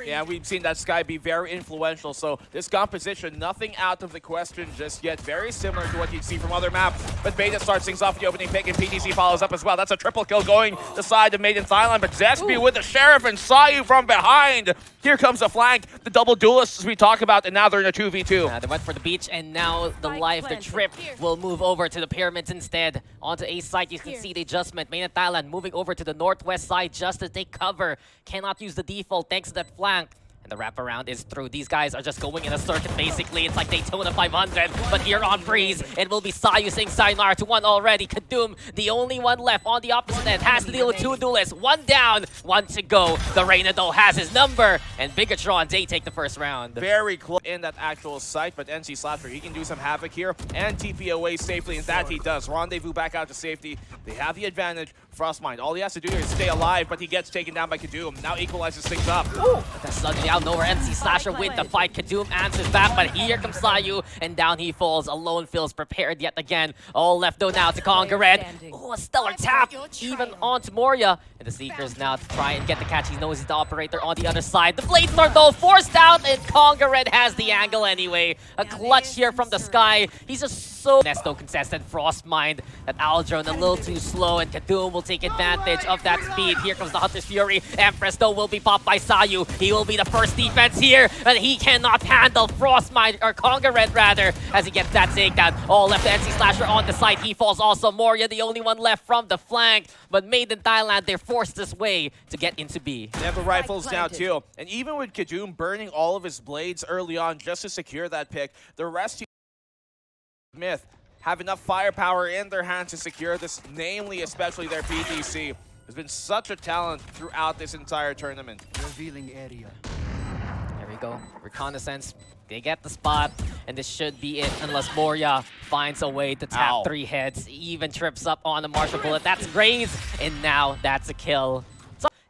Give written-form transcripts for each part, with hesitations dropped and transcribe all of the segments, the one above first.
Yeah, we've seen that Sky be very influential, so this composition, nothing out of the question just yet. Very similar to what you'd see from other maps, but Beta starts things off with the opening pick, and PTC follows up as well. That's a triple kill going the side of Made in Thailand, but ZesBeeW with the Sheriff and sayoo from behind. Here comes the flank, the double duelists we talk about, and now they're in a 2v2. They went for the beach, and now the trip will move over to the pyramids instead. Onto A side, you can see the adjustment. Made in Thailand moving over to the northwest side just to take cover. Cannot use the default thanks to that flank. And the wraparound is through. These guys are just going in a circuit, basically. It's like Daytona 500, but here on Breeze, it will be sayoo saying sayonara to one already. Kadoom, the only one left on the opposite end, has to deal with two duelists. One down, one to go. Llerena, though, has his number, and Bigetron, they take the first round. Very close in that actual site, but NC Slasher, he can do some havoc here and TP away safely, and that he does. Rendezvous back out to safety. They have the advantage. Frostmind, all he has to do is stay alive, but he gets taken down by Kadoom. Now equalizes things up. Ooh, that's suddenly out of nowhere. NC Slasher with the fight. Kadoom answers back, but here comes sayoo, and down he falls. AloNeFillz prepared yet again. All left though now to Kongared. Oh, a stellar tap, even onto Moria. And the Seekers now to try and get the catch. He knows he's the operator on the other side. The Blades are though forced out, and Kongared has the angle anyway. A clutch here from the Sky. He's just so Nesto contested. Frostmind, that AloDrone a little too slow, and Kadoom will take advantage of that speed. Here comes the Hunter's Fury. Empress though will be popped by sayoo. He will be the first defense here, but he cannot handle Frostmind, or Kongared rather, as he gets that takedown. All left to NC Slasher on the side. He falls also. Moria, the only one left from the flank, but Made in Thailand, they're forced this way to get into B. They have the rifles now too, and even with Kadoom burning all of his blades early on just to secure that pick, the rest MITH have enough firepower in their hands to secure this, namely especially their PTC. Has been such a talent throughout this entire tournament. Revealing area. There we go. Reconnaissance. They get the spot, and this should be it unless Moria finds a way to tap 3 heads. Even trips up on the Marshall Bullet. That's Graze, and now that's a kill.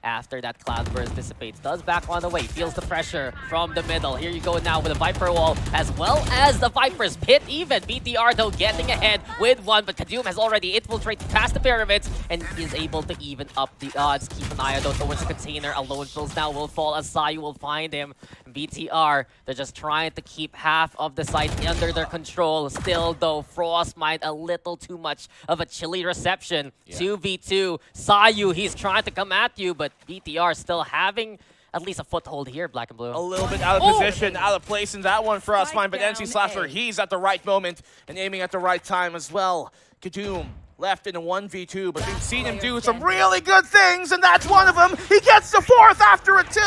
After that cloud burst dissipates, does back on the way, feels the pressure from the middle. Here you go now with a Viper wall, as well as the Viper's pit even. BTR though getting ahead with one, but Kadoom has already infiltrated past the pyramids and is able to even up the odds. Keep an eye out though towards the container. AloNeFillz now will fall as sayoo will find him. BTR, they're just trying to keep half of the site under their control. Still though, Frostmind a little too much of a chilly reception. 2v2, sayoo, he's trying to come at you, but BTR still having at least a foothold here, Blackenblue. A little bit out of position, out of place in that one for us, fine, but NC Slasher, he's at the right moment and aiming at the right time as well. Kadoom left in a 1v2, but we've seen him do some really good things, and that's one of them. He gets the 4th after a 2,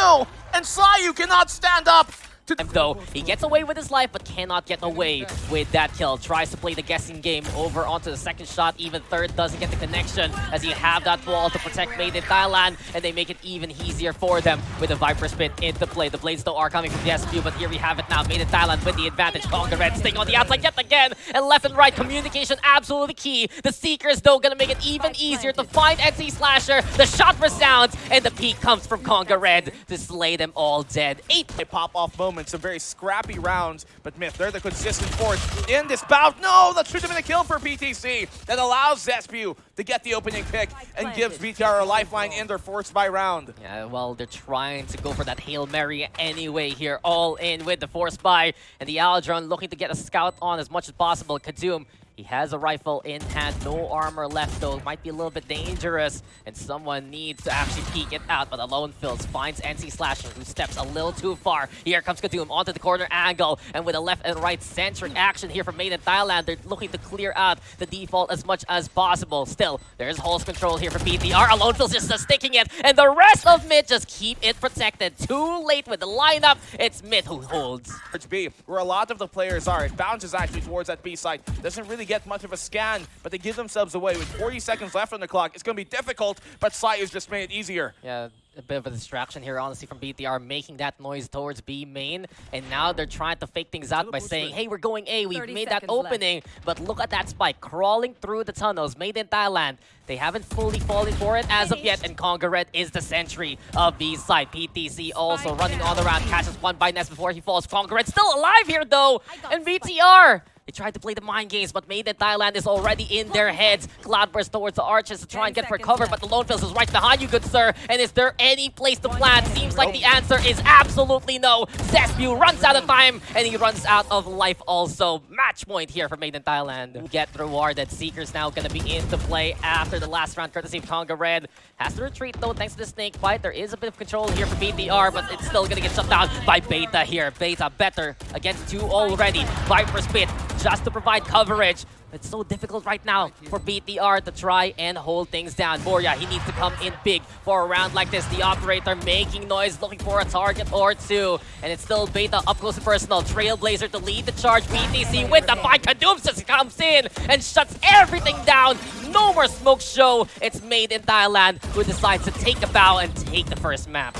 and sayoo cannot stand up. Though he gets away with his life, but cannot get away with that kill. Tries to play the guessing game over onto the second shot. Even third doesn't get the connection, as you have that wall to protect Made in Thailand, and they make it even easier for them with the Viper Spit into play. The Blades though are coming from ZesBeeW, but here we have it now. Made in Thailand with the advantage. Kongared staying on the outside yet again, and left and right communication absolutely key. The Seekers though gonna make it even easier to find NC Slasher. The shot resounds, and the peak comes from Kongared to slay them all dead. 8 They pop off moments, some very scrappy rounds, but MITH, they're the consistent force in this bout. No, that should have been a kill for PTC. That allows ZesBeeW to get the opening pick and gives BTR a lifeline in their forced by round. Yeah, well, they're trying to go for that Hail Mary anyway here. All in with the force buy, and the AloDrone looking to get a scout on as much as possible. Kadoom, he has a rifle in hand, no armor left though. Might be a little bit dangerous, and someone needs to actually peek it out. But AloNeFillz finds NC Slasher, who steps a little too far. Here comes Kadoom onto the corner angle, and with a left and right centric action here from Made in Thailand, they're looking to clear out the default as much as possible. Still, there's Hulk's control here for BTR. AloNeFillz just sticking it, and the rest of MITH just keep it protected. Too late with the lineup. It's MITH who holds. It's B, where a lot of the players are. It bounces actually towards that B side. Doesn't really get much of a scan, but they give themselves away. With 40 seconds left on the clock, it's going to be difficult, but sayoo's just made it easier. Yeah, a bit of a distraction here, honestly, from BTR, making that noise towards B main, and now they're trying to fake things out by saying, hey, we're going A, we've made that opening, but look at that spike crawling through the tunnels. Made in Thailand, they haven't fully fallen for it as of yet, and Kongared is the sentry of B side. PTC also running on the round, catches one by Nest before he falls. Kongared still alive here though, and BTR They tried to play the mind games, but Made in Thailand is already in their heads. Cloudburst towards the arches to try and get for cover, but the AloNeFillz is right behind you, good sir. And is there any place to plant? Seems like the answer is absolutely no. ZesBeeW runs out of time, and he runs out of life also. Match point here for Made in Thailand. Get rewarded. Seeker's now going to be into play after the last round, courtesy of Kongared. Has to retreat though, thanks to the snake bite. There is a bit of control here for BTR, but it's still going to get shut down by Beta here. Beta better against 2 already. Viper's Pit just to provide coverage. It's so difficult right now for BTR to try and hold things down. Borja, he needs to come in big for a round like this. The operator making noise, looking for a target or two. And it's still Beta up close and personal. Trailblazer to lead the charge. BTC with the fight. Kadoom just comes in and shuts everything down. No more smoke show. It's Made in Thailand who decides to take a bow and take the first map.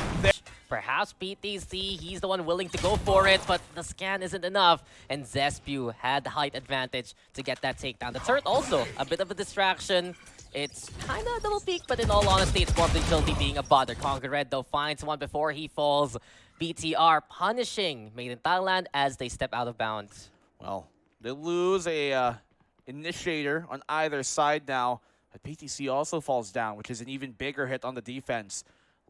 Perhaps PTC, he's the one willing to go for it, but the scan isn't enough. And ZesBeeW had the height advantage to get that takedown. The turret also a bit of a distraction. It's kind of a double peak, but in all honesty, it's more of the utility being a bother. Kongared, though, finds one before he falls. BTR punishing Made in Thailand as they step out of bounds. Well, they lose a initiator on either side now, but PTC also falls down, which is an even bigger hit on the defense.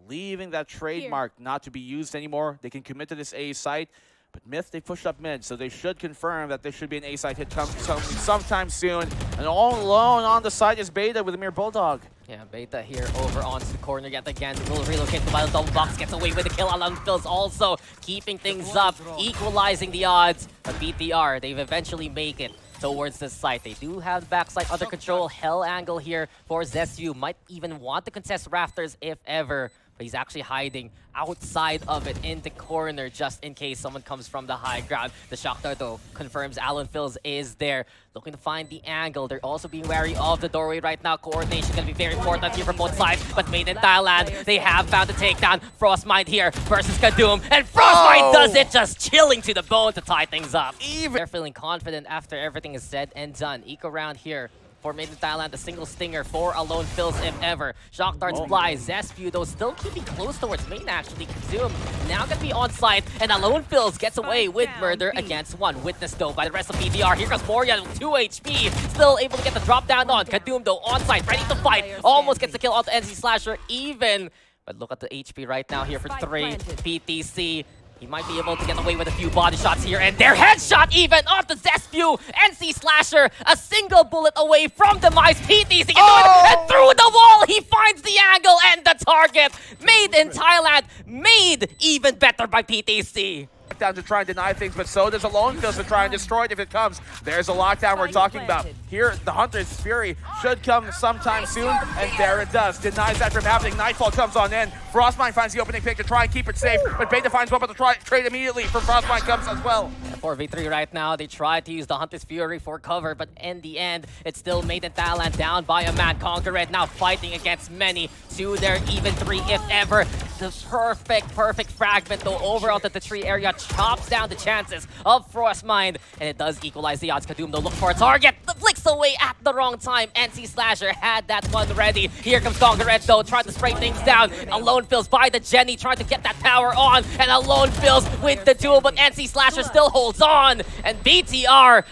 Leaving that trademark not to be used anymore. They can commit to this A site, but MITH, they pushed up mid, so they should confirm that there should be an A site hit sometime soon. And all alone on the side is Beta with a mere Bulldog. Yeah, Beta here over onto the corner yet again. Will relocate the Wild Double Box, gets away with the kill. AloNeFillz also keeping things up, equalizing the odds. But BTR, they've eventually make it towards the site. They do have the backside under control. Hell angle here for ZesBeeW. Might even want to contest Rafters if ever. But he's actually hiding outside of it in the corner just in case someone comes from the high ground. The Shockdart though confirms AloNeFillz is there. Looking to find the angle. They're also being wary of the doorway right now. Coordination going to be very important here for both sides. But Made in Thailand, they have found the takedown. Frostmind here versus Kadoom. And Frostmind does it, just chilling to the bone to tie things up. They're feeling confident after everything is said and done. Eco round here for Made in Thailand, a single stinger for AloNeFillz if ever. Shock darts fly. ZesBeeW though still keeping close towards main actually. Kadoom now gonna be on site, and AloNeFillz gets away with murder against one. Witnessed though by the rest of BTR. Here comes Moria with 2 HP. Still able to get the drop down on. Kadoom though on site, ready to fight. Almost gets the kill onto NC Slasher even. But look at the HP right now here for 3 PTC. He might be able to get away with a few body shots here, and their headshot even onto ZesBeeW. NC Slasher, a single bullet away from demise. PTC can do it, and through the wall, he finds the angle and the target. Made in Thailand, made even better by PTC. Down to try and deny things, but so does AloNeFillz to try and destroy it if it comes. There's a lockdown we're talking about. Here, the Hunter's Fury should come sometime soon, and there it does. Denies that from happening. Nightfall comes on in. Frostmind finds the opening pick to try and keep it safe, but Beta finds one, but the trade immediately from Frostmind comes as well. 4v3 right now. They tried to use the Hunter's Fury for cover, but in the end, it's still Made in Thailand down by a man. Kongared now fighting against many to their even 3 if ever. The perfect fragment though over onto the tree area chops down the chances of Frostmind, and it does equalize the odds. Kadoom though look for a target, the flicks away at the wrong time. NC Slasher had that one ready. Here comes Kongared though, trying to spray things down. AloNeFillz by the Jenny, trying to get that power on, and AloNeFillz with the duel, but NC Slasher still holds on. And BTR,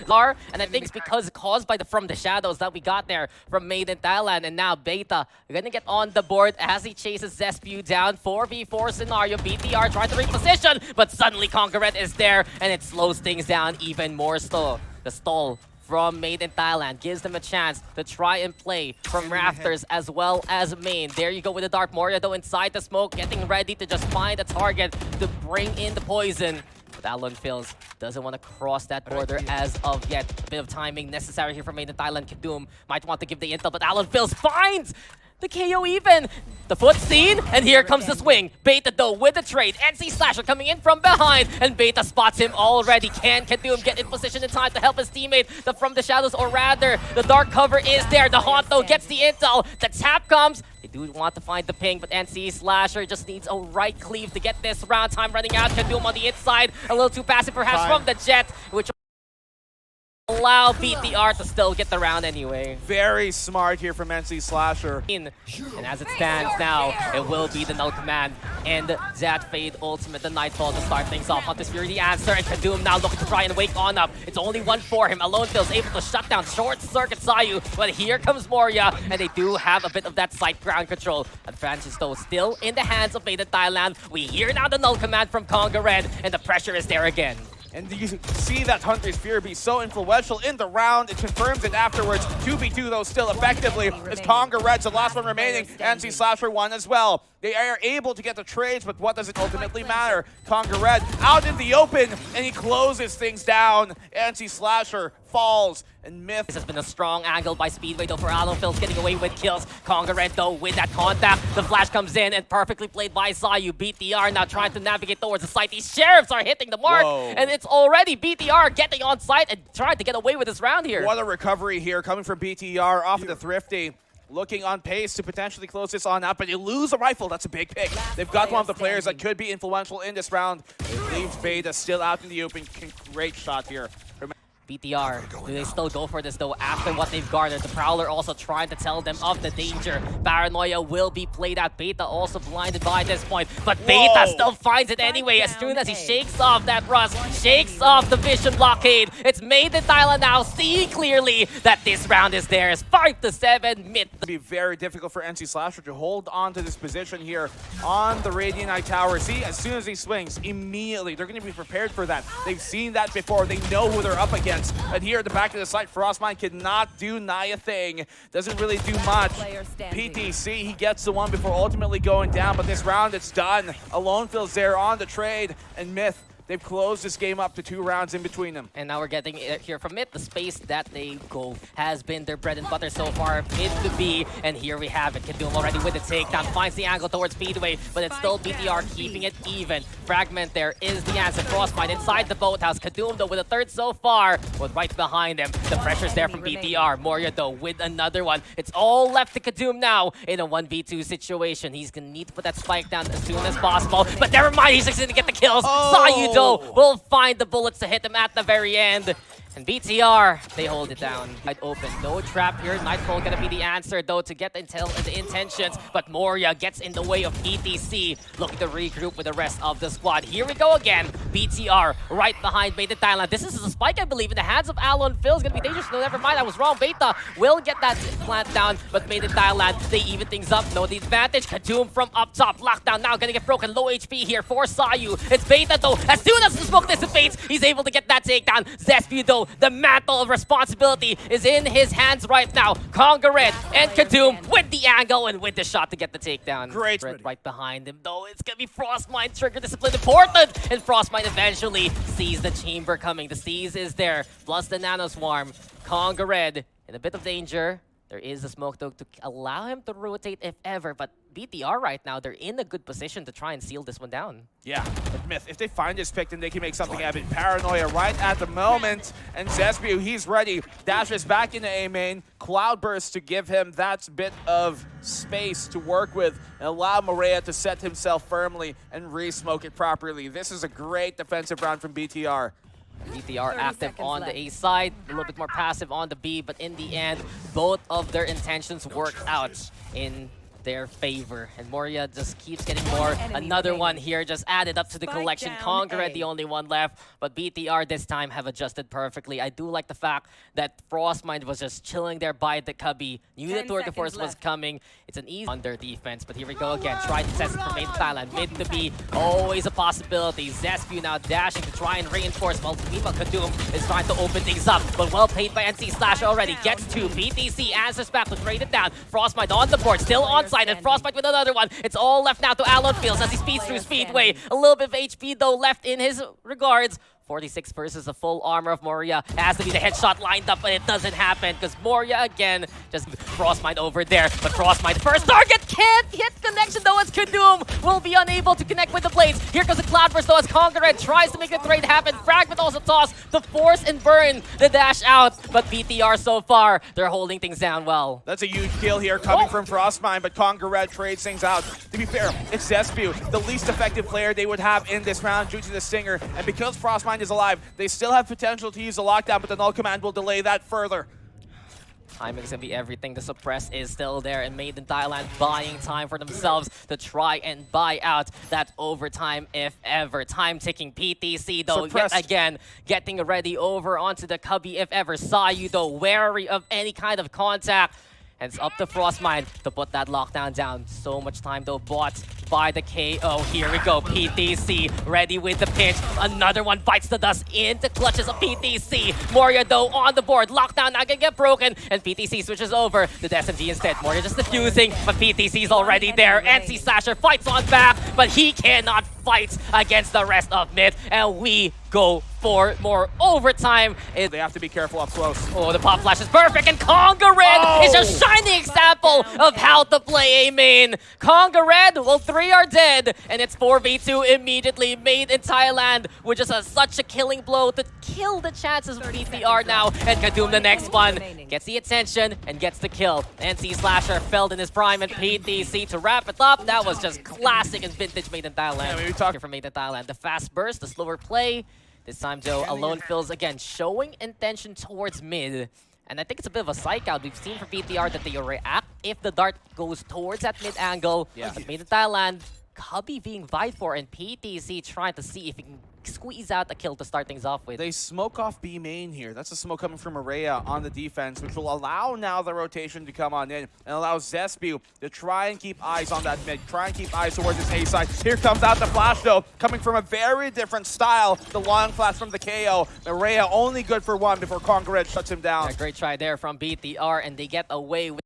and I think it's because caused by the From the Shadows that we got there from Made in Thailand, and now Beta gonna get on the board as he chases ZesBeeW down. 4v4 scenario. BTR trying to reposition, but suddenly Kongared is there, and it slows things down even more so. The stall from Made in Thailand gives them a chance to try and play from Rafters as well as main. There you go with the Dark Moria though inside the smoke, getting ready to just find a target to bring in the poison. But AloNeFillz doesn't want to cross that border as of yet. A bit of timing necessary here from Made in Thailand. Kadoom might want to give the intel, but AloNeFillz finds the KO even. The foot seen, and here comes the swing. Beta though with the trade. NC Slasher coming in from behind, and Beta spots him already. Can Kadoom get in position in time to help his teammate? The From the Shadows, or rather, the dark cover is there. The Haunt though gets the intel. The tap comes. They do want to find the ping, but NC Slasher just needs a right cleave to get this round. Time running out. Kadoom on the inside. A little too passive perhaps from the Jet, which allow BTR to still get the round anyway. Very smart here from NC Slasher. And as it stands now, it will be the null command and that Fade ultimate, the Nightfall to start things off. Hunter's Fury the answer, and Kadoom now looking to try and wake on up. It's only one for him. AloNeFillz able to shut down short circuit sayoo, but here comes Moria, and they do have a bit of that site ground control. Advantage though still in the hands of Made in Thailand. We hear now the null command from Kongared, and the pressure is there again. And you see that Hunter's Fury be so influential in the round. It confirms it afterwards. 2v2 though still effectively. As Kongared's the last one remaining. NC Slasher won as well. They are able to get the trades, but what does it ultimately matter? Kongared out in the open, and he closes things down. NC Slasher falls, and MITH. This has been a strong angle by Speedway though for AloNeFillz getting away with kills. Kongared though with that contact. The flash comes in and perfectly played by sayoo. BTR now trying to navigate towards the site. These sheriffs are hitting the mark. Whoa. And it's already BTR getting on site and trying to get away with this round here. What a recovery here coming from BTR off of the Thrifty. Looking on pace to potentially close this on up, but you lose a rifle. That's a big pick. They've got one of the players that could be influential in this round. It leaves Beta still out in the open. Great shot here. BTR, do they still go for this though after what they've garnered? The Prowler also trying to tell them of the danger. Paranoia will be played out. Beta also blinded by this point, but Beta still finds it anyway as soon as he shakes off that rust, shakes off the vision blockade. It's Made in Thailand now, seeing clearly that this round is theirs. 5-7 MITH. It'll be very difficult for NC Slasher to hold on to this position here on the Radiant Tower. See, as soon as he swings, immediately they're going to be prepared for that. They've seen that before. They know who they're up against. But here at the back of the site, frostmind cannot do nigh a thing. Doesn't really do much. PTC, he gets the one before ultimately going down, but this round it's done. AloNeFillz there on the trade, and MITH, they've closed this game up to 2 rounds in between them. And now we're getting it here from MITH. The space that they go has been their bread and butter so far. Mid to B, and here we have it. Kadoom already with the takedown, finds the angle towards Speedway, but it's still BTR keeping it even. Fragment there is the answer. Frostmind inside the boathouse. Kadoom though with a third so far, with right behind him. The pressure's there from BTR. Moria though with another one. It's all left to Kadoom now in a 1v2 situation. He's gonna need to put that spike down as soon as possible, but never mind, he's succeeding to get the kills. sayoo though will find the bullets to hit him at the very end. And BTR, they hold it down. Wide open, no trap here. Nightfall gonna be the answer though to get the intentions, but Moria gets in the way of PTC, looking to regroup with the rest of the squad. Here we go again. BTR right behind Made in Thailand. This is a spike, I believe, in the hands of AloNeFillz. Gonna be dangerous. No, never mind, I was wrong. Beta will get that plant down, but Made in Thailand, they even things up. No, the advantage. Kadoom from up top. Lockdown now gonna get broken. Low HP here for sayoo. It's Beta though. As soon as the smoke dissipates, he's able to get that takedown. ZesBeeW though, the mantle of responsibility is in his hands right now. Kongared and Kadoom with the angle and with the shot to get the takedown. Great. Right behind him though, it's gonna be frostmind. Trigger discipline important, and frostmind eventually sees the chamber coming. The seize is there, plus the nano swarm. Kongared in a bit of danger. There is a smoke though to allow him to rotate if ever, but BTR right now, they're in a good position to try and seal this one down. Yeah, but MITH, if they find this pick, then they can make something happen. Paranoia right at the moment, and ZesBeeW, he's ready. Dashes back into A main. Cloudburst to give him that bit of space to work with and allow Morea to set himself firmly and re-smoke it properly. This is a great defensive round from BTR. BTR active on the A side, a little bit more passive on the B, but in the end, both of their intentions worked out in their favor. And Moria just keeps getting more. Another one here just added up to the collection. Kongared the only one left, but BTR this time have adjusted perfectly. I do like the fact that frostmind was just chilling there by the cubby. Knew the tour de force was coming. It's an easy under defense, but here we go again. Try to test it for Made in Thailand. Mid to B, always a possibility. ZesBeeW now dashing to try and reinforce, while Kadoom is trying to open things up, but well played by NC Slash already. Gets 2. BTC answers back to trade it down. Frostmind on the board, still on side, and Frostbite with another one. It's all left now to AloNeFillz as he speeds through Speedway. A little bit of HP though left in his regards. 46 versus the full armor of Moria. It has to be the headshot lined up, but it doesn't happen because Moria again just frostmind over there. But frostmind first target can't hit connection though, as Kadoom will be unable to connect with the blades. Here comes the Cloudburst though as Kongared tries to make the trade happen. Fragment also tossed to force and burn the dash out. But BTR so far, they're holding things down well. That's a huge kill here coming from frostmind, but Kongared trades things out. To be fair, it's ZesBeeW, the least effective player they would have in this round due to the Stinger. And because frostmind Frostmind is alive. They still have potential to use a lockdown, but the null command will delay that further. Timing is going to be everything. The suppress is still there, and Made in Thailand buying time for themselves to try and buy out that overtime if ever. Time ticking. PTC, though, Suppressed. yet again, getting ready over onto the Cubby if ever. sayoo, though, wary of any kind of contact. And it's up to Frostmind to put that lockdown down. So much time, though, bought by the KO. Here we go, PTC ready with the pinch. Another one bites the dust into clutches of PTC. Moria, though, on the board. Lockdown not gonna get broken, and PTC switches over to the SMG instead. Moria just defusing, but PTC's already there. NC Slasher fights on back, but he cannot fight against the rest of MITH, and we go for more overtime. They have to be careful up close. Oh, the pop flash is perfect, and Kongared is a shining example of how to play a main. Kongared, well, 3 are dead, and it's 4v2 immediately. Made in Thailand with just such a killing blow to kill the chances of BTR now. And Kadoom, the next one, gets the attention and gets the kill. NC Slasher felled in his prime, and PTC to wrap it up. That was just classic and vintage Made in Thailand. Yeah, we talk from Made in Thailand. The fast burst, the slower play. This time, Joe, AloNeFillz again showing intention towards mid. And I think it's a bit of a psych out. We've seen from BTR that they react if the dart goes towards that mid angle. Yeah. But Made in Thailand, Cubby being vied for, and PTC trying to see if he can squeeze out a kill to start things off with. They smoke off B main here. That's a smoke coming from Araya on the defense, which will allow now the rotation to come on in and allow ZesBeeW to try and keep eyes on that mid, try and keep eyes towards his A side. Here comes out the flash, though, coming from a very different style. The long flash from the KO. Araya only good for one before Kongared shuts him down. A great try there from BTR, and they get away with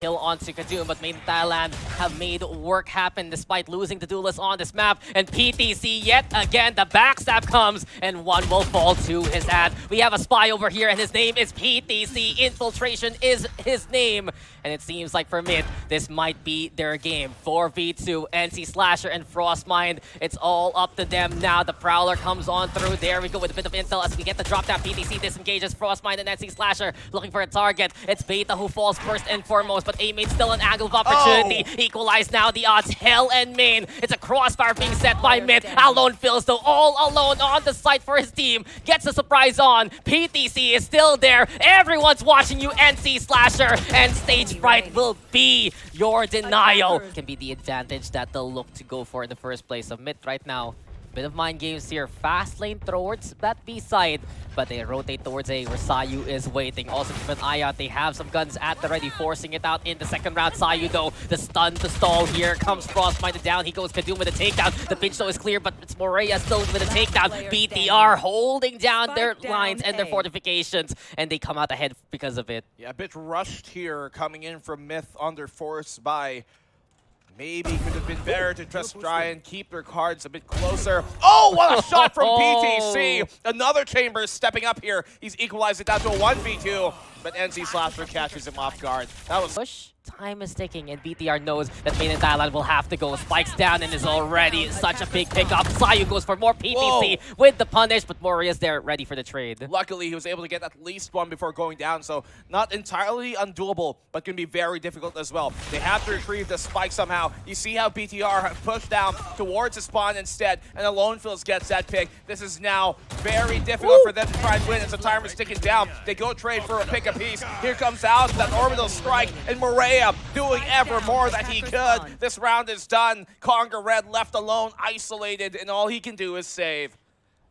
kill onto Kadoom, but Made in Thailand have made work happen despite losing the duelist on this map. And PTC, yet again, the backstab comes, and one will fall to his ad. We have a spy over here, and his name is PTC. Infiltration is his name. And it seems like for MITH, this might be their game. 4v2, NC Slasher and Frostmind. It's all up to them now. The Prowler comes on through. There we go with a bit of intel as we get the drop down. PTC disengages Frostmind and NC Slasher looking for a target. It's Beta who falls first and foremost, but A-Main still an angle of opportunity. Equalize now the odds. Hell and Main. It's a crossfire being set by MITH. AloNeFillz, though, all alone on the site for his team. Gets a surprise on. PTC is still there. Everyone's watching you, NC Slasher, and stage fright will be your denial. Can be the advantage that they'll look to go for in the first place of MITH right now. Bit of mind games here. Fast lane towards that B side, but they rotate towards A where sayoo is waiting. Also keep an eye out. They have some guns at the ready, forcing it out in the second round. sayoo, though, the stun to stall. Here comes Frostmind down. He goes Kadoom with a takedown. The pinch, though, is clear, but it's Moria still with a takedown. BTR holding down their lines and their fortifications, and they come out ahead because of it. Yeah, a bit rushed here coming in from MITH under force by... Maybe could have been better to just try and keep their cards a bit closer. Oh, what a shot from PTC! Another Chamber stepping up here. He's equalized it down to a 1v2, but NC Slasher catches him off guard. That was... Push. Time is ticking, and BTR knows that Made in Thailand will have to go. Spikes down and is already such a big pickup. sayoo goes for more PTC with the punish, but Moria's there ready for the trade. Luckily, he was able to get at least one before going down, so not entirely undoable, but can be very difficult as well. They have to retrieve the spike somehow. You see how BTR have pushed down towards the spawn instead, and AloNeFillz gets that pick. This is now very difficult for them to try and win as the timer's ticking down. They go trade for a pick apiece. Here comes out that orbital strike, and Moria doing ever more that he could. This round is done. Kongared left alone, isolated, and all he can do is save.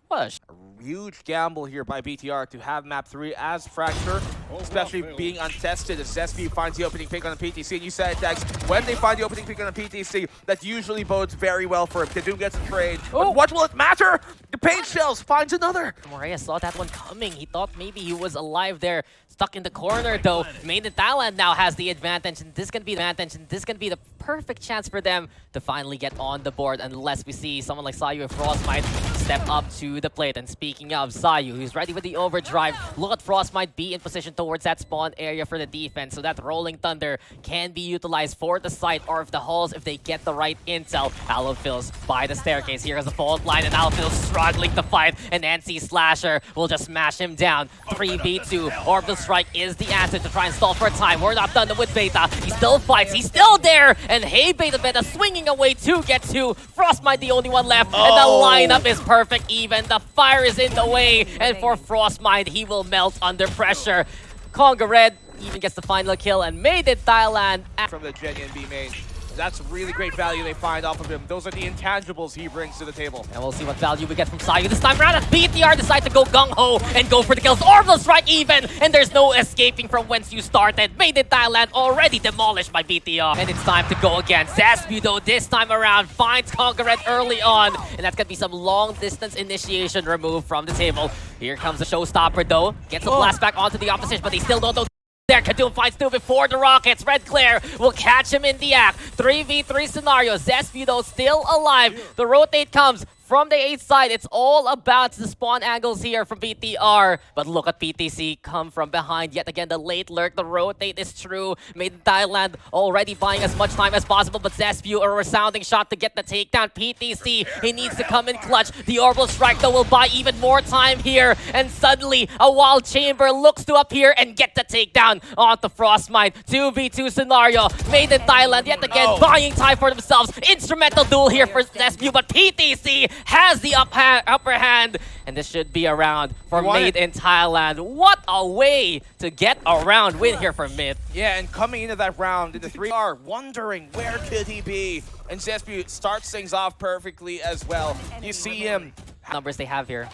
Push. A huge gamble here by BTR to have map 3 as Fracture, especially being untested as ZesBeeW finds the opening pick on the PTC. And you said it, Daks, when they find the opening pick on the PTC, that usually bodes very well for him. Kadoom gets a trade. But what will it matter? The paint shells finds another. Moria saw that one coming. He thought maybe he was alive there. Stuck in the corner, though. Made in Thailand now has the advantage, and this can be the perfect chance for them to finally get on the board, unless we see someone like sayoo and Frostmind step up to the plate. And speaking of sayoo, he's ready with the overdrive. Look at Frostmind be in position towards that spawn area for the defense, so that Rolling Thunder can be utilized for the site or if the halls if they get the right intel. AloNeFillz by the staircase. Here is the fault line, and AloNeFillz struggling to fight, and NC Slasher will just smash him down. 3v2. Orbital Strike is the answer to try and stall for time. We're not done with Beta. He still fights. He's still there. And hey, Beta swinging away to get to Frostmind, the only one left. And the lineup is perfect even. The fire is in the way. And for Frostmind, he will melt under pressure. Kongared even gets the final kill and made it Thailand. From the Gen B main. That's really great value they find off of him. Those are the intangibles he brings to the table. And we'll see what value we get from sayoo this time around as BTR decide to go gung-ho and go for the kills. Orbital strike even, and there's no escaping from whence you started. Made in Thailand, already demolished by BTR. And it's time to go again. ZesBeeW though, this time around, finds Kongared early on. And that's gonna be some long distance initiation removed from the table. Here comes the showstopper though. Gets the blast back onto the opposition, but they still don't know. There, Kadoom finds two before the Rockets. Red Claire will catch him in the act. 3v3 scenario. ZesBeeW though still alive. The rotate comes from the 8th side. It's all about the spawn angles here from BTR. But look at PTC come from behind. Yet again, the late lurk, the rotate is true. Made in Thailand already buying as much time as possible. But ZesBeeW, a resounding shot to get the takedown. PTC, he needs to come in clutch. The orbital strike though will buy even more time here. And suddenly, a wild chamber looks to up here and get the takedown onto Frostmind. 2v2 scenario. Made in Thailand, yet again, buying time for themselves. Instrumental duel here for ZesBeeW. But PTC has the upper hand, and this should be a round for Made in Thailand. What a way to get a round win here for MITH. Yeah, and coming into that round, the 3 are wondering where could he be, and ZesBeeW starts things off perfectly as well. You see him. Numbers they have here.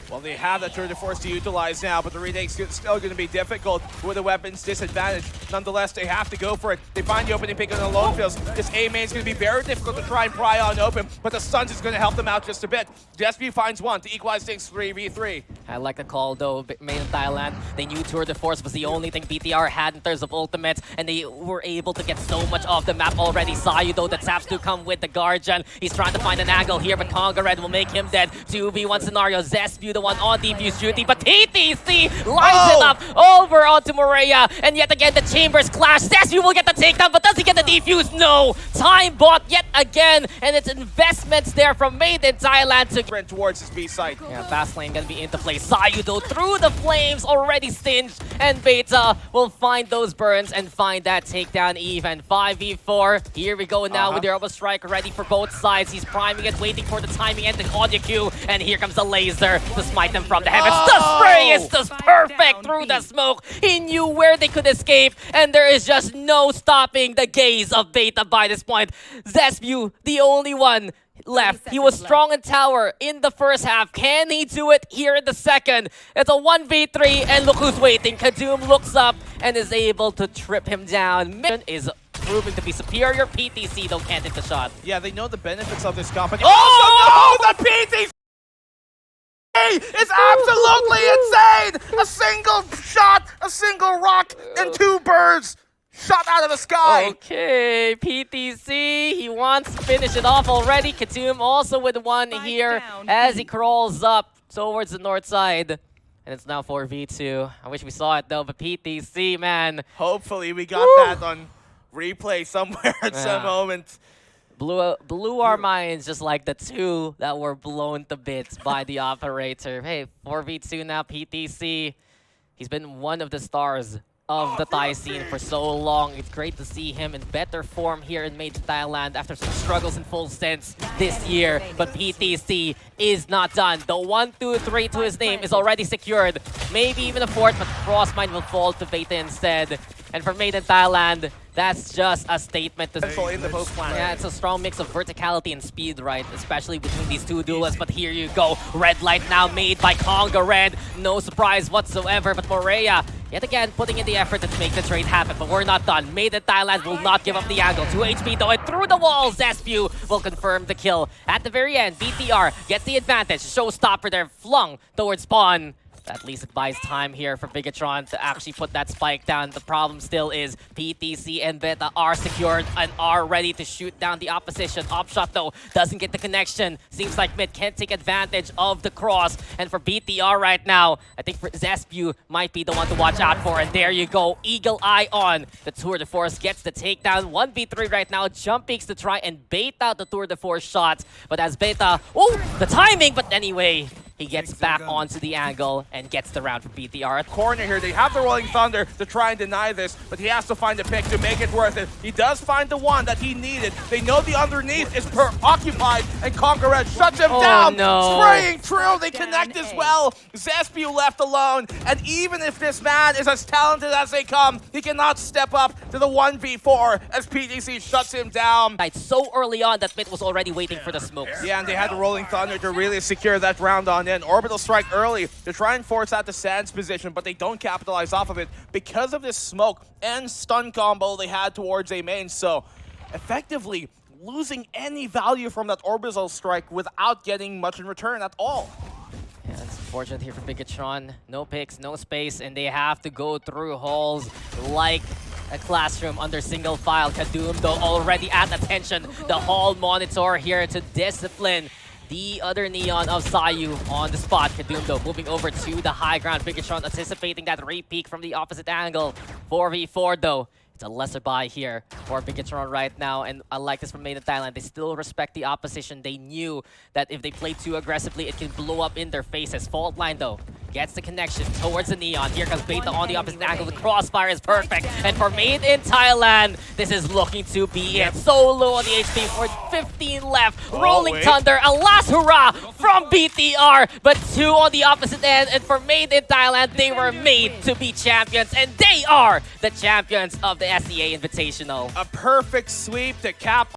Well, they have that tour de force to utilize now, but the retake's still going to be difficult with a weapon's disadvantage. Nonetheless, they have to go for it. They find the opening pick on the AloNeFillz. This A main is going to be very difficult to try and pry on open, but the stuns is going to help them out just a bit. ZesBeeW finds one to equalize things 3v3. I like the call though, Made in Thailand. They knew tour de force was the only thing BTR had in terms of ultimates, and they were able to get so much off the map already. sayoo though, that taps to come with the Guardian. He's trying to find an angle here, but Kongared will make him dead. 2v1 scenario. ZesBeeW the one on defuse duty, but PTC lines it up over onto Morea, and yet again the chambers clash. ZesBeeW will get the takedown, but does he get the defuse? No! Time bought yet again, and it's investments there from Made in Thailand to sprint towards his B site. Yeah, fast lane gonna be into play. sayoo though through the flames, already singed, and Beta will find those burns and find that takedown even. 5v4. Here we go now with the orbital strike ready for both sides. He's priming it, waiting for the timing and the audio cue, and here comes the laser to smite them from the heavens. The spray is just perfect through the smoke. He knew where they could escape, and there is just no stopping the gaze of Beta by this point. ZesBeeW, the only one left. He was strong in tower in the first half. Can he do it here in the second? It's a 1v3, and look who's waiting. Kadoom looks up and is able to trip him down. Mission is proving to be superior. PTC though can't hit the shot. Yeah, they know the benefits of this company. Oh no! The PTC is absolutely insane! A single shot, a single rock, and 2 birds shot out of the sky! Okay, PTC, he wants to finish it off already. Kadoom also with one here as he crawls up towards the north side. And it's now 4v2. I wish we saw it though, but PTC, man. Hopefully we got that on replay somewhere at some moment. Blew our minds just like the 2 that were blown to bits by the operator. Hey, 4v2 now, PTC. He's been one of the stars of the Thai scene for so long. It's great to see him in better form here in Made in Thailand after some struggles in full sense this year. But PTC is not done. The 1-2-3 to his name is already secured. Maybe even a 4th, but Frostmind will fall to Beta instead. And for Made in Thailand, that's just a statement to in the post plan. Yeah, it's a strong mix of verticality and speed, right? Especially between these 2 duelists. But here you go. Red light now made by Kongared. No surprise whatsoever. But Morea, yet again, putting in the effort to make the trade happen. But we're not done. Made in Thailand will not give up the angle. 2 HP though, and through the wall, ZesBeeW will confirm the kill. At the very end, BTR gets the advantage. Showstopper there, flung towards spawn. At least it buys time here for Bigetron to actually put that spike down. The problem still is PTC and Beta are secured and are ready to shoot down the opposition. Opshot though doesn't get the connection. Seems like Mid can't take advantage of the cross. And for BTR right now, I think for ZesBeeW might be the one to watch out for. And there you go, eagle eye on. The tour de force gets the takedown. 1v3 right now. Jump peaks to try and bait out the tour de force shot. But as Beta, oh, the timing, but anyway, He gets back onto the angle and gets the round for BTR. Corner here, they have the Rolling Thunder to try and deny this, but he has to find a pick to make it worth it. He does find the one that he needed. They know the underneath is occupied, and Kongared shuts him down. No. Spraying through, they connect as well. ZesBeeW left alone, and even if this man is as talented as they come, he cannot step up to the 1v4 as PTC shuts him down. So early on that MITH was already waiting for the smokes. Yeah, and they had the Rolling Thunder to really secure that round on in. Orbital strike early to try and force out the Sands position, but they don't capitalize off of it because of this smoke and stun combo they had towards A main. So effectively losing any value from that orbital strike without getting much in return at all. Yeah, it's unfortunate here for Bigetron. No picks, no space, and they have to go through halls like a classroom under single file. Kadoom, though, already at attention. The hall monitor here to discipline the other Neon of sayoo on the spot. Kadoom, though, moving over to the high ground. Bigetron anticipating that re-peek from the opposite angle. 4v4, though. It's a lesser buy here for Bigetron right now, and I like this from Made in Thailand. They still respect the opposition. They knew that if they play too aggressively, it can blow up in their faces. Fault line, though, gets the connection towards the Neon. Here comes Beta on the opposite angle. The crossfire is perfect. And for Made in Thailand, this is looking to be it. So low on the HP for 15 left. Rolling Thunder, a last hurrah from BTR. But 2 on the opposite end. And for Made in Thailand, they were made to be champions. And they are the champions of the SEA Invitational. A perfect sweep to cap